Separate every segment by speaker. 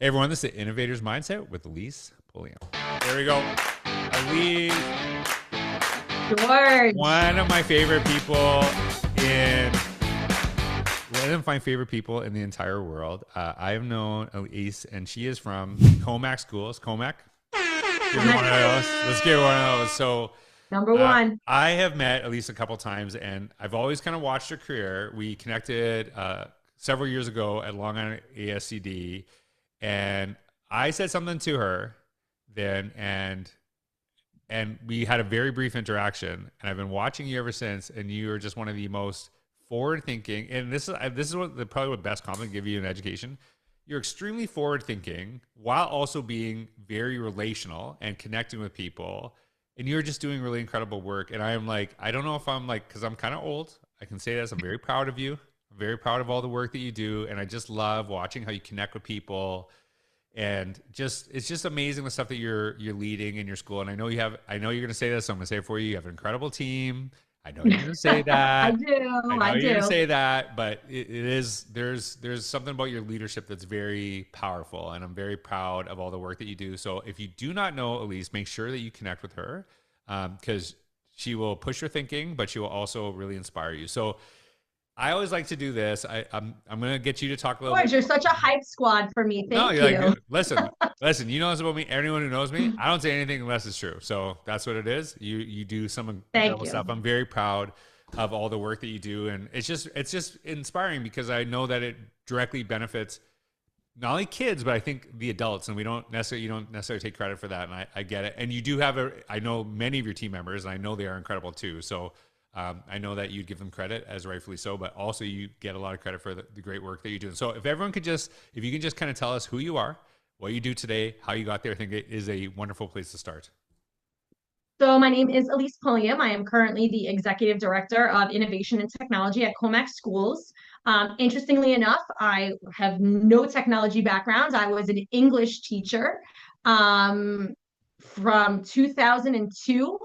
Speaker 1: Hey everyone, this is the Innovators Mindset with Alise Pulliam. There we go. Alise,
Speaker 2: George.
Speaker 1: one of my favorite people in one of my favorite people in the entire world. I have known Alise, and she is from Comax Schools. Comac, give her one of
Speaker 2: Comex
Speaker 1: those.
Speaker 2: Schools.
Speaker 1: Let's give her one of those. So,
Speaker 2: Number one.
Speaker 1: I have met Alise a couple times, and I've always kind of watched her career. We connected several years ago at Long Island ASCD, and I said something to her then, and we had a very brief interaction. And I've been watching you ever since, and you are just one of the most forward thinking. And this is what probably what best compliment give you in education. You're extremely forward thinking while also being very relational and connecting with people. And you're just doing really incredible work. And I am like, I don't know if I'm like, because I'm kind of old. I can say this. I'm very proud of you. I'm very proud of all the work that you do. And I just love watching how you connect with people, and just it's just amazing the stuff that you're leading in your school. And I know you're going to say this, so I'm going to say it for you. You have an incredible team. I know you're going to say
Speaker 2: I
Speaker 1: that.
Speaker 2: do.
Speaker 1: I know
Speaker 2: I
Speaker 1: you're going to
Speaker 2: do.
Speaker 1: say that, but it is there's something about your leadership that's very powerful, and I'm very proud of all the work that you do. So if you do not know Alise, make sure that you connect with her, because she will push your thinking, but she will also really inspire you. So I always like to do this. I'm going to get you to talk a little bit.
Speaker 2: George, you're such a hype squad for me.
Speaker 1: No,
Speaker 2: Thank
Speaker 1: you're like,
Speaker 2: you.
Speaker 1: listen. You know this about me. Anyone who knows me, I don't say anything unless it's true. So that's what it is. You do some
Speaker 2: Thank
Speaker 1: incredible
Speaker 2: you.
Speaker 1: stuff. I'm very proud of all the work that you do, and it's just inspiring because I know that it directly benefits not only kids, but I think the adults. And we don't necessarily you don't necessarily take credit for that, and I get it. And you do have I know many of your team members, and I know they are incredible too. So I know that you'd give them credit, as rightfully so, but also you get a lot of credit for the great work that you're doing. So if you can just kind of tell us who you are, what you do today, how you got there, I think it is a wonderful place to start.
Speaker 2: So my name is Alise Pulliam. I am currently the Executive Director of Innovation and Technology at Comax Schools. Interestingly enough, I have no technology background. I was an English teacher um, from 2002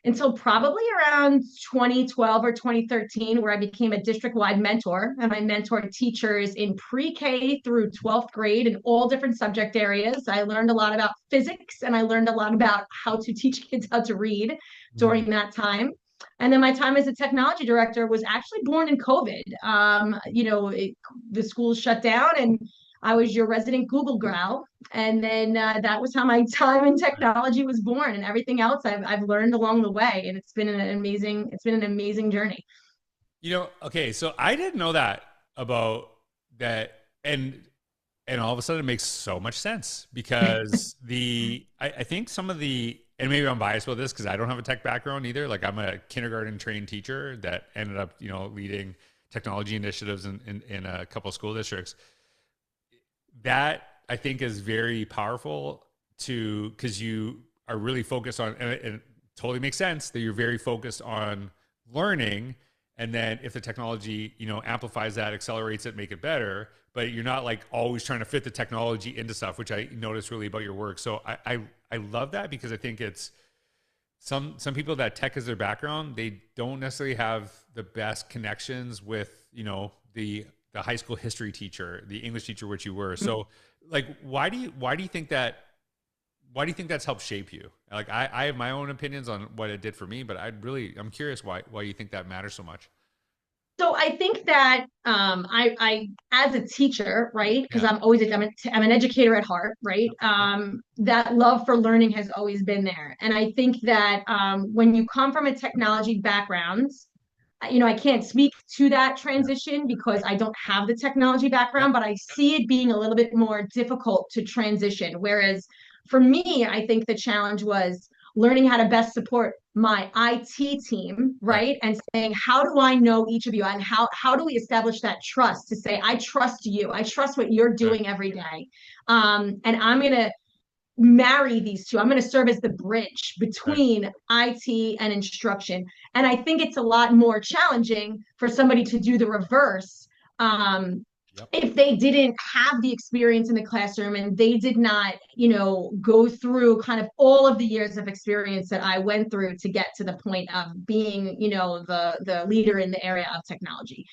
Speaker 2: until probably around 2012 or 2013, where I became a district-wide mentor, and I mentored teachers in pre-K through 12th grade in all different subject areas. I learned a lot about physics, and I learned a lot about how to teach kids how to read
Speaker 1: Mhm.
Speaker 2: during that time. And then my time as a technology director was actually born in COVID. The schools shut down, and I was your resident Google Growl. And then that was how my time in technology was born, and everything else I've learned along the way. And it's been an amazing journey.
Speaker 1: Okay, so I didn't know that about that, and all of a sudden it makes so much sense because I think some of the, and maybe I'm biased with this because I don't have a tech background either. Like I'm a kindergarten trained teacher that ended up, leading technology initiatives in a couple of school districts. That I think is very powerful to because you are really focused on, and it totally makes sense that you're very focused on learning. And then if the technology, amplifies that, accelerates it, make it better, but you're not like always trying to fit the technology into stuff, which I notice really about your work. So I love that because I think it's some people that tech is their background, they don't necessarily have the best connections with, the high school history teacher, the English teacher, which you were. So like why do you think that's helped shape you? Like I have my own opinions on what it did for me, but I'm curious why you think that matters so much.
Speaker 2: So I think that I as a teacher, right? Because
Speaker 1: Yeah.
Speaker 2: I'm an educator at heart, right?
Speaker 1: Yep. Yep.
Speaker 2: That love for learning has always been there, and I think that when you come from a technology background, I can't speak to that
Speaker 1: Yeah.
Speaker 2: transition because I don't have the technology background,
Speaker 1: Yep.
Speaker 2: but I see it being a little bit more difficult to transition. Whereas for me, I think the challenge was learning how to best support my IT team,
Speaker 1: Right.
Speaker 2: right? And saying, how do I know each of you? And how do we establish that trust to say, I trust you. I trust what you're
Speaker 1: Right.
Speaker 2: doing every day. And I'm going to marry these two. I'm going to serve as the bridge
Speaker 1: Right.
Speaker 2: between IT and instruction. And I think it's a lot more challenging for somebody to do the reverse
Speaker 1: Yep.
Speaker 2: if they didn't have the experience in the classroom and they did not, go through kind of all of the years of experience that I went through to get to the point of being, the leader in the area of technology.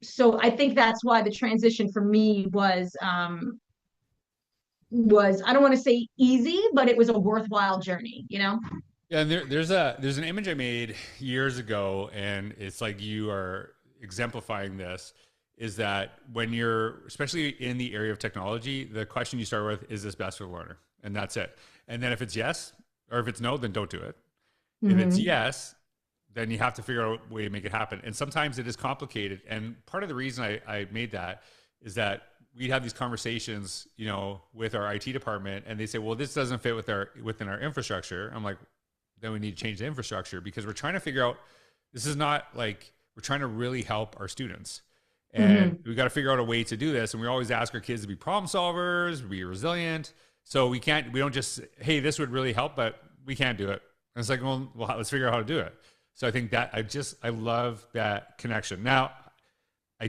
Speaker 2: So I think that's why the transition for me was was, I don't want to say easy, but it was a worthwhile journey, you know?
Speaker 1: Yeah, and there's an image I made years ago, and it's like you are exemplifying this. Is that when you're, especially in the area of technology, the question you start with is this best for the learner, and that's it. And then if it's yes, or if it's no, then don't do it. If it's
Speaker 2: Hmm.
Speaker 1: yes, then you have to figure out a way to make it happen. And sometimes it is complicated. And part of the reason I made that is that we have these conversations, with our IT department, and they say, "Well, this doesn't fit within our infrastructure." I'm like, then we need to change the infrastructure because we're trying to figure out, this is not like, we're trying to really help our students. And
Speaker 2: Hmm.
Speaker 1: we got to figure out a way to do this. And we always ask our kids to be problem solvers, be resilient. So we don't just, hey, this would really help, but we can't do it. And it's like, well, let's figure out how to do it. So I think that I love that connection. Now, I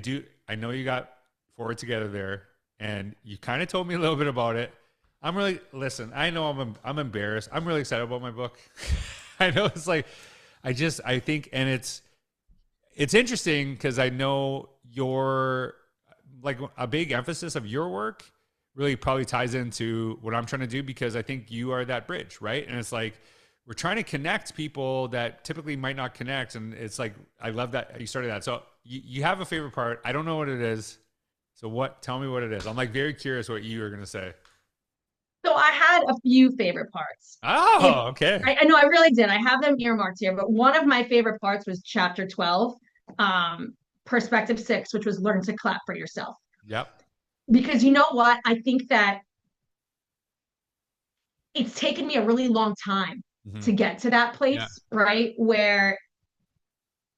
Speaker 1: know you got forward together there, and you kind of told me a little bit about it. Listen, I know I'm embarrassed. I'm really excited about my book. I know it's like, I think, and it's interesting because I know your, like, a big emphasis of your work really probably ties into what I'm trying to do, because I think you are that bridge, right? And it's like, we're trying to connect people that typically might not connect. And it's like, I love that you started that. So you have a favorite part. I don't know what it is. So tell me what it is. I'm like very curious what you are going to say.
Speaker 2: So I had a few favorite parts. If
Speaker 1: Oh, okay.
Speaker 2: I know I really did. I have them earmarked here, but one of my favorite parts was chapter 12, um, perspective 6, which was learn to clap for yourself.
Speaker 1: Yep.
Speaker 2: Because you know what? I think that it's taken me a really long time
Speaker 1: Hmm.
Speaker 2: to get to that
Speaker 1: Yeah.
Speaker 2: place, right? Where,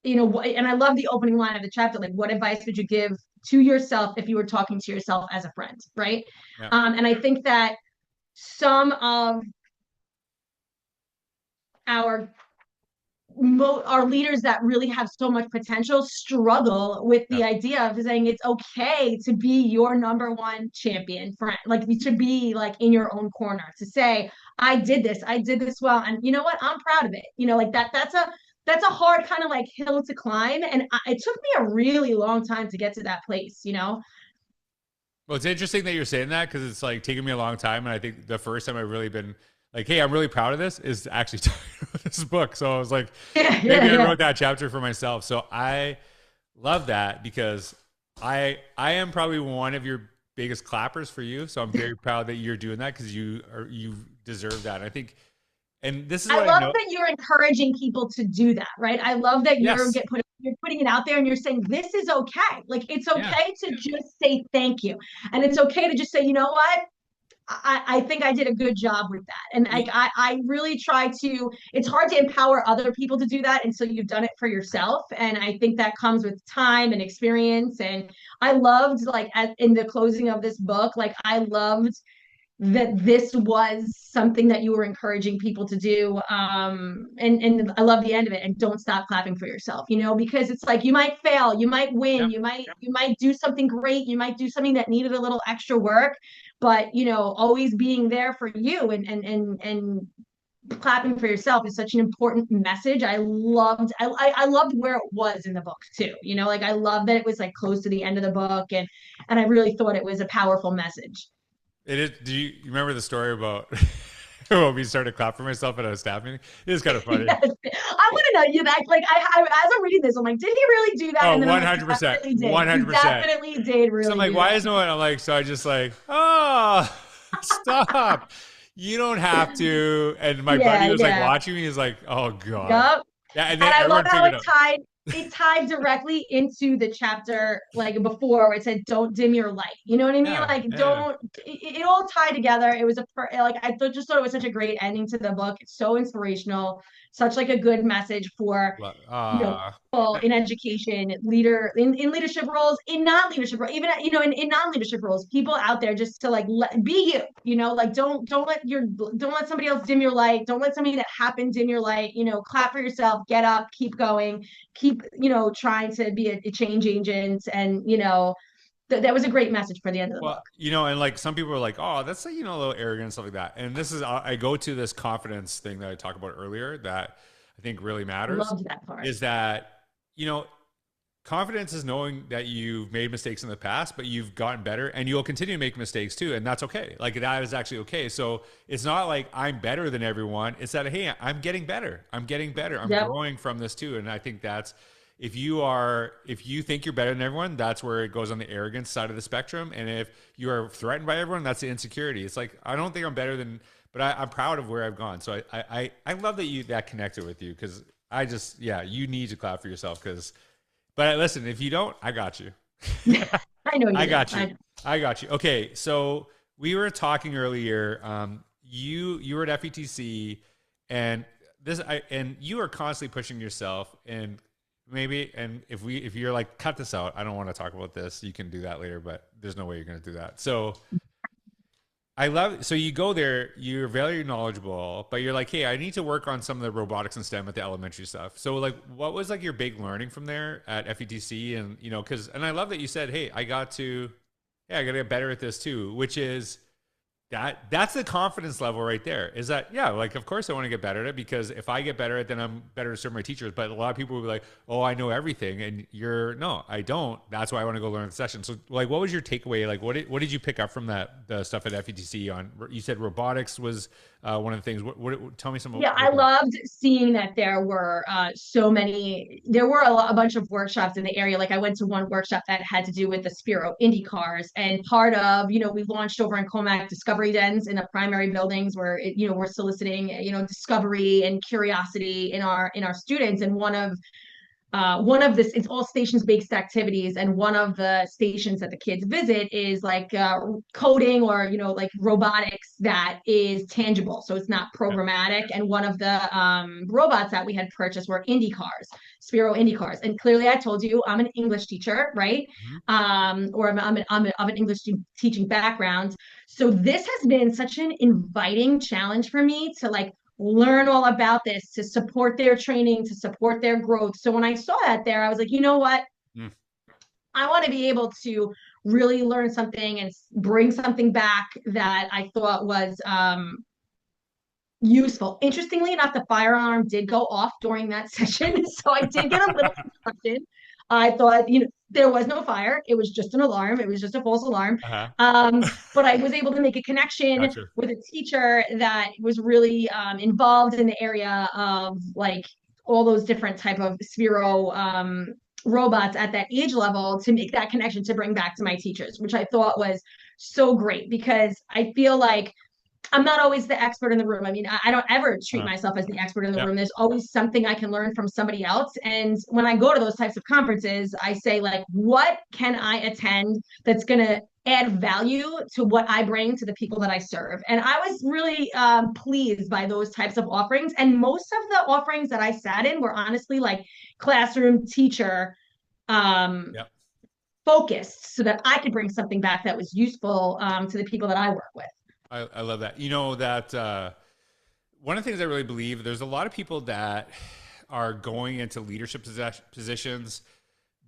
Speaker 2: and I love the opening line of the chapter, like, what advice would you give to yourself if you were talking to yourself as a friend, right?
Speaker 1: Yeah.
Speaker 2: And I think that some of our our leaders that really have so much potential struggle with the
Speaker 1: Yep.
Speaker 2: idea of saying it's okay to be your number one champion friend, like to be like in your own corner, to say I did this well, and you know what, I'm proud of it, like that's a hard kind of like hill to climb, and it took me a really long time to get to that place.
Speaker 1: Well, it's interesting that you're saying that, because it's like taken me a long time. And I think the first time I've really been like, hey, I'm really proud of this, is actually talking about this book. So I was like,
Speaker 2: Yeah, yeah,
Speaker 1: maybe I
Speaker 2: yeah.
Speaker 1: wrote that chapter for myself. So I love that, because I am probably one of your biggest clappers for you. So I'm very proud that you're doing that, because you deserve that. And I think, and this is
Speaker 2: I
Speaker 1: what I
Speaker 2: love
Speaker 1: know.
Speaker 2: that you're encouraging people to do that, right? I love that
Speaker 1: Yes.
Speaker 2: you're putting it out there and you're saying this is okay. Like it's
Speaker 1: Yeah.
Speaker 2: okay to just say thank you, and it's okay to just say, you know what, I think I did a good job with that. And like
Speaker 1: Y-
Speaker 2: I really try to, it's hard to empower other people to do that until you've done it for yourself. And I think that comes with time and experience. And I loved like in the closing of this book, like I loved that this was something that you were encouraging people to do, and I love the end of it, and don't stop clapping for yourself, because it's like you might fail, you might win,
Speaker 1: Yeah.
Speaker 2: you might do something great, you might do something that needed a little extra work, but always being there for you, and clapping for yourself is such an important message. I loved where it was in the book too, like I love that it was like close to the end of the book, and I really thought it was a powerful message.
Speaker 1: It is. Do you remember the story about when we started clap for myself at a staff meeting? It is kind of funny.
Speaker 2: Yes. I want to know you that like as I'm reading this, I'm like, did he really do that?
Speaker 1: Oh,
Speaker 2: And then I'm like, he
Speaker 1: 100%.
Speaker 2: definitely did. He
Speaker 1: 100%.
Speaker 2: definitely did
Speaker 1: So I'm
Speaker 2: really
Speaker 1: like,
Speaker 2: do
Speaker 1: why
Speaker 2: that.
Speaker 1: is no one? I'm like, so I just like, oh, stop. You don't have to. And my buddy
Speaker 2: Yeah,
Speaker 1: was like
Speaker 2: yeah.
Speaker 1: watching me. He's like, oh God.
Speaker 2: Yup.
Speaker 1: Yeah. And
Speaker 2: And
Speaker 1: then
Speaker 2: I love
Speaker 1: everyone
Speaker 2: how
Speaker 1: figured out.
Speaker 2: it tied directly into the chapter like before where it said don't dim your light. You know what I mean?
Speaker 1: Yeah.
Speaker 2: Like
Speaker 1: Yeah.
Speaker 2: it all tied together. It was like just thought it was such a great ending to the book. It's so inspirational, such like a good message for
Speaker 1: Ah.
Speaker 2: people in education, in leadership roles, in non-leadership roles, even in non-leadership roles, people out there, just to like be like don't let somebody else dim your light, don't let something that happened dim your light, clap for yourself, get up, keep going, keep trying to be a change agent, and that was a great message for the end of the book.
Speaker 1: Well, and like some people are like, oh, that's like, a little arrogant and stuff like that. And this is, I go to this confidence thing that I talked about earlier that I think really
Speaker 2: I
Speaker 1: matters,
Speaker 2: loved that part.
Speaker 1: is that, you know, confidence is knowing that you've made mistakes in the past, but you've gotten better and you'll continue to make mistakes too. And that's okay. Like that is actually okay. So it's not like I'm better than everyone. It's that, hey, I'm getting better. I'm getting better. I'm
Speaker 2: Yep.
Speaker 1: growing from this too. And I think that's, if you think you're better than everyone, that's where it goes on the arrogance side of the spectrum. And if you are threatened by everyone, that's the insecurity. It's like, I don't think I'm better than, but I'm proud of where I've gone. So I love that that connected with you. Cause yeah, you need to clap for yourself. But listen, if you don't, I got you.
Speaker 2: I know you
Speaker 1: I
Speaker 2: do.
Speaker 1: got you. I got you. Okay, so we were talking earlier. You were at FETC, and and you are constantly pushing yourself. And if you're like, cut this out, I don't want to talk about this. You can do that later, but there's no way you're going to do that. So so you go there, you're very knowledgeable, but you're like, hey, I need to work on some of the robotics and STEM at the elementary stuff. So like, what was like your big learning from there at FETC? And, and I love that you said, hey, I got to get better at this too, which is, that's the confidence level right there, is that, yeah, like, of course I want to get better at it, because if I get better at it, then I'm better to serve my teachers. But a lot of people will be like, oh, I know everything. And no, I don't. That's why I want to go learn the session. So like, what was your takeaway? Like, what did you pick up from the stuff at FETC on, you said robotics was one of the things. Tell me some
Speaker 2: Yeah, I
Speaker 1: about that.
Speaker 2: loved seeing that there were there were a bunch of workshops in the area. Like I went to one workshop that had to do with the Spiro Indy cars, and part of, we launched over in Comac discovery dens in the primary buildings where, we're soliciting, discovery and curiosity in our students. And one of this, it's all stations based activities, and one of the stations that the kids visit is like coding, or like robotics that is tangible, so it's not
Speaker 1: Yeah.
Speaker 2: programmatic. And one of the robots that we had purchased were Indy cars, Spiro Indy cars. And clearly I told you I'm an English teacher, right?
Speaker 1: Mhm.
Speaker 2: Or I'm of an English teaching background, so this has been such an inviting challenge for me to like learn all about this, to support their training, to support their growth. So when I saw that there, I was like, you know what?
Speaker 1: Mm.
Speaker 2: I want to be able to really learn something and bring something back that I thought was useful. Interestingly enough, the fire alarm did go off during that session. So I did get a little instruction. I thought, there was no fire. It was just an alarm. It was just a false alarm.
Speaker 1: Uh-huh.
Speaker 2: But I was able to make a connection
Speaker 1: Gotcha.
Speaker 2: with a teacher that was really involved in the area of like all those different type of Sphero robots at that age level, to make that connection to bring back to my teachers, which I thought was so great, because I feel like I'm not always the expert in the room. I mean, I don't ever treat
Speaker 1: Uh-huh.
Speaker 2: myself as the expert in the
Speaker 1: Yeah.
Speaker 2: room. There's always something I can learn from somebody else. And when I go to those types of conferences, I say, like, what can I attend that's going to add value to what I bring to the people that I serve? And I was really pleased by those types of offerings. And most of the offerings that I sat in were honestly like classroom teacher um,
Speaker 1: Yeah.
Speaker 2: focused, so that I could bring something back that was useful to the people that I work with.
Speaker 1: I love that. That one of the things I really believe, there's a lot of people that are going into leadership positions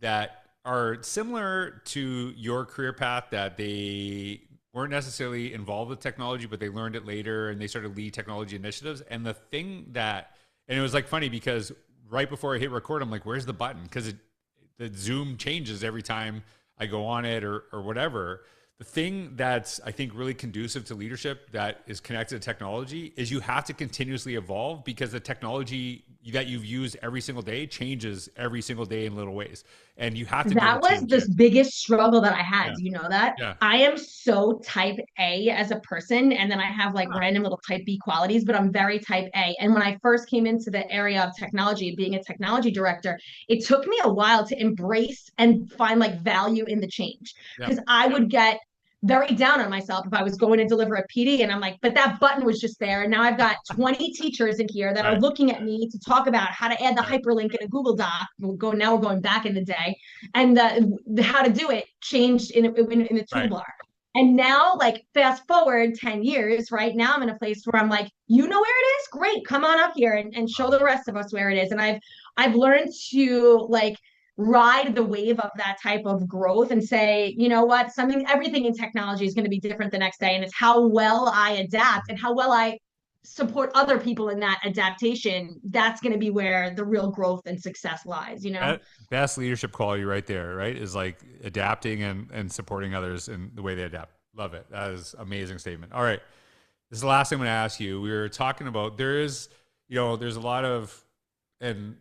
Speaker 1: that are similar to your career path, that they weren't necessarily involved with technology, but they learned it later and they started to lead technology initiatives. And and it was like funny, because right before I hit record, I'm like, where's the button? Because the Zoom changes every time I go on it, or whatever. The thing that's, I think, really conducive to leadership that is connected to technology is you have to continuously evolve, because the technology that you've used every single day changes every single day in little ways. And you have to be able
Speaker 2: That
Speaker 1: to
Speaker 2: was
Speaker 1: change
Speaker 2: the
Speaker 1: it.
Speaker 2: biggest struggle that I had.
Speaker 1: Yeah.
Speaker 2: Do you know that?
Speaker 1: Yeah.
Speaker 2: I am so type A as a person, and then I have like
Speaker 1: Huh.
Speaker 2: random little type B qualities, but I'm very type A. And when I first came into the area of technology, being a technology director, it took me a while to embrace and find like value in the change,
Speaker 1: Yeah.
Speaker 2: because I would get very down on myself if I was going to deliver a PD and I'm like, but that button was just there. And now I've got 20 teachers in here that are
Speaker 1: Right.
Speaker 2: looking at me to talk about how to add the
Speaker 1: Right.
Speaker 2: hyperlink in a Google Doc. Now we're going back in the day, and the how to do it changed in the
Speaker 1: Right.
Speaker 2: toolbar. And now, like, fast forward 10 years, right now I'm in a place where I'm like, you know where it is? Great. Come on up here and show the rest of us where it is. And I've learned to like ride the wave of that type of growth and say, you know what, everything in technology is going to be different the next day. And it's how well I adapt and how well I support other people in that adaptation, that's going to be where the real growth and success lies, you know?
Speaker 1: That best leadership quality right there, right? Is like adapting and supporting others in the way they adapt. Love it. That is an amazing statement. All right. This is the last thing I'm going to ask you. We were talking about there's a lot of, and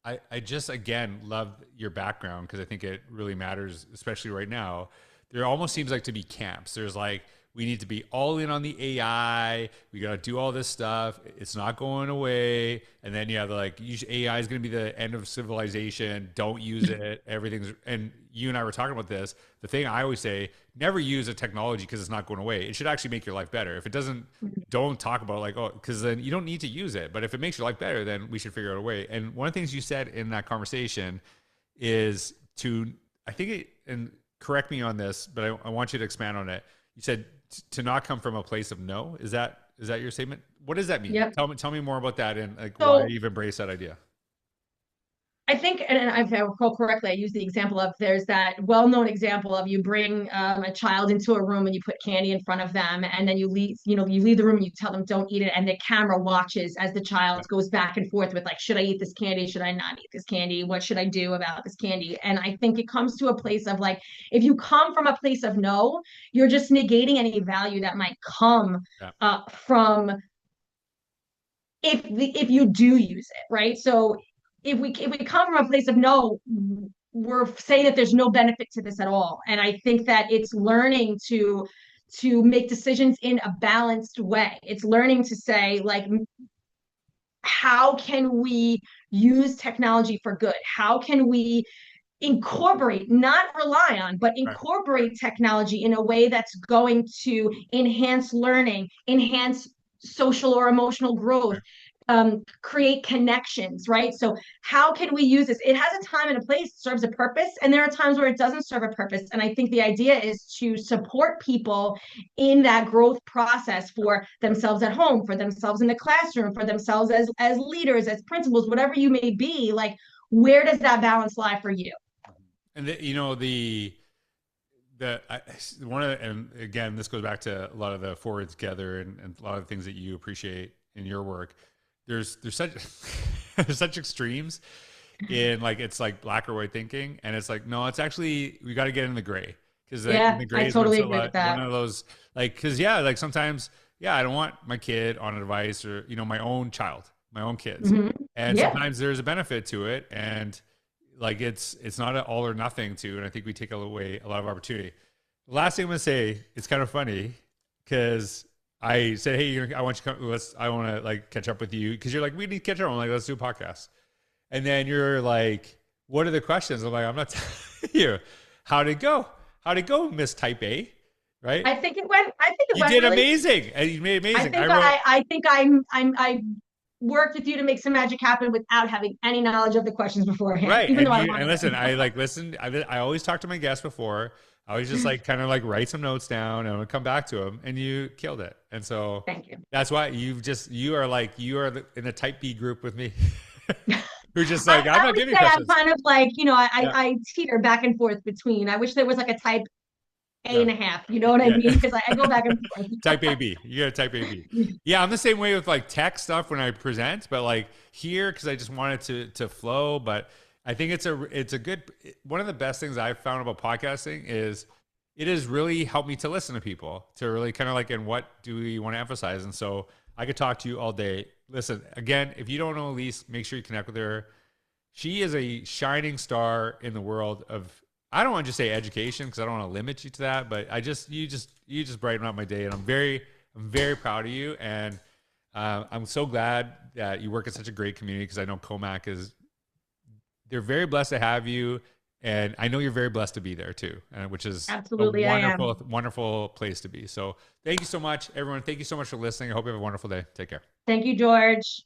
Speaker 1: I just again love your background because I think it really matters, especially right now. There almost seems like to be camps. There's like we need to be all in on the AI. We got to do all this stuff. It's not going away. And then you have like AI is going to be the end of civilization. Don't use it. Everything's and you and I were talking about this. The thing I always say, never use a technology because it's not going away. It should actually make your life better. If it doesn't, don't talk about like, oh, because then you don't need to use it. But if it makes your life better, then we should figure out a way. And one of the things you said in that conversation is I think and correct me on this, but I want you to expand on it. You said to not come from a place of no. Is that your statement? What does that mean?
Speaker 2: Yep.
Speaker 1: Tell me more about that and like why
Speaker 2: So
Speaker 1: you've embraced that idea.
Speaker 2: I think, and if I recall correctly, I used the example of there's that well-known example of you bring a child into a room and you put candy in front of them, and then you leave the room and you tell them don't eat it, and the camera watches as the child
Speaker 1: Yeah.
Speaker 2: goes back and forth with like, should I eat this candy? Should I not eat this candy? What should I do about this candy? And I think it comes to a place of like, if you come from a place of no, you're just negating any value that might come
Speaker 1: Yeah.
Speaker 2: from if you do use it, right? So if we come from a place of no, we're saying that there's no benefit to this at all. And I think that it's learning to make decisions in a balanced way. It's learning to say like, how can we use technology for good? How can we incorporate, not rely on, but
Speaker 1: Right.
Speaker 2: incorporate technology in a way that's going to enhance learning, enhance social or emotional growth,
Speaker 1: Right.
Speaker 2: create connections, right? So, how can we use this? It has a time and a place, serves a purpose, and there are times where it doesn't serve a purpose. And I think the idea is to support people in that growth process for themselves at home, for themselves in the classroom, for themselves as leaders, as principals, whatever you may be. Like, where does that balance lie for you?
Speaker 1: And one of and again this goes back to a lot of the forward together and a lot of the things that you appreciate in your work. There's such there's such extremes in like it's like black or white thinking, and it's like no, it's actually we got to get in the gray because like, in
Speaker 2: Yeah,
Speaker 1: the
Speaker 2: I
Speaker 1: gray is when it's
Speaker 2: totally agree with
Speaker 1: one
Speaker 2: that.
Speaker 1: of those like because yeah, like sometimes yeah, I don't want my kid on a device or my own child, my own kids,
Speaker 2: Hmm.
Speaker 1: and
Speaker 2: Yeah.
Speaker 1: sometimes there's a benefit to it, and like it's not an all or nothing to, and I think we take away a lot of opportunity. The last thing I'm gonna say, it's kind of funny because I said, "Hey, I want you to come. I want to like catch up with you because you're like, we need to catch up." I'm like, "Let's do a podcast." And then you're like, "What are the questions?" I'm like, "I'm not telling you. How'd it go? How'd it go, Miss Type A?" Right?
Speaker 2: I think it
Speaker 1: You
Speaker 2: went
Speaker 1: did
Speaker 2: really.
Speaker 1: amazing. And you made
Speaker 2: I
Speaker 1: amazing. I
Speaker 2: think
Speaker 1: wrote.
Speaker 2: I think I worked with you to make some magic happen without having any knowledge of the questions beforehand,
Speaker 1: Right.
Speaker 2: even though
Speaker 1: And
Speaker 2: I
Speaker 1: you and
Speaker 2: wanted
Speaker 1: listen,
Speaker 2: to.
Speaker 1: I like listened. I always talk to my guests before. I always just like kind of like write some notes down and I'm gonna come back to them and you killed it. And so
Speaker 2: Thank you.
Speaker 1: that's why you are in the type B group with me. Who's just like, I'm
Speaker 2: I
Speaker 1: not
Speaker 2: would
Speaker 1: giving you
Speaker 2: say I'm
Speaker 1: questions.
Speaker 2: kind of like,
Speaker 1: Yeah.
Speaker 2: I teeter back and forth between. I wish there was like a type A
Speaker 1: Yeah.
Speaker 2: and a half, you know what I
Speaker 1: Yeah.
Speaker 2: mean? Because I go back and forth.
Speaker 1: Type AB. You got type AB. Yeah, I'm the same way with like tech stuff when I present, but like here because I just want it to flow. But I think it's a good one of the best things I've found about podcasting is it has really helped me to listen to people to really kind of like and what do we want to emphasize. And so I could talk to you all day. Listen, again, if you don't know Elise, make sure you connect with her. She is a shining star in the world of I don't want to just say education because I don't want to limit you to that, but you just brighten up my day, and I'm very proud of you, and I'm so glad that you work in such a great community because I know Comac is they're very blessed to have you, and I know you're very blessed to be there too, which is a
Speaker 2: Absolutely, I am.
Speaker 1: wonderful place to be. So thank you so much, everyone. Thank you so much for listening. I hope you have a wonderful day. Take care.
Speaker 2: Thank you, George.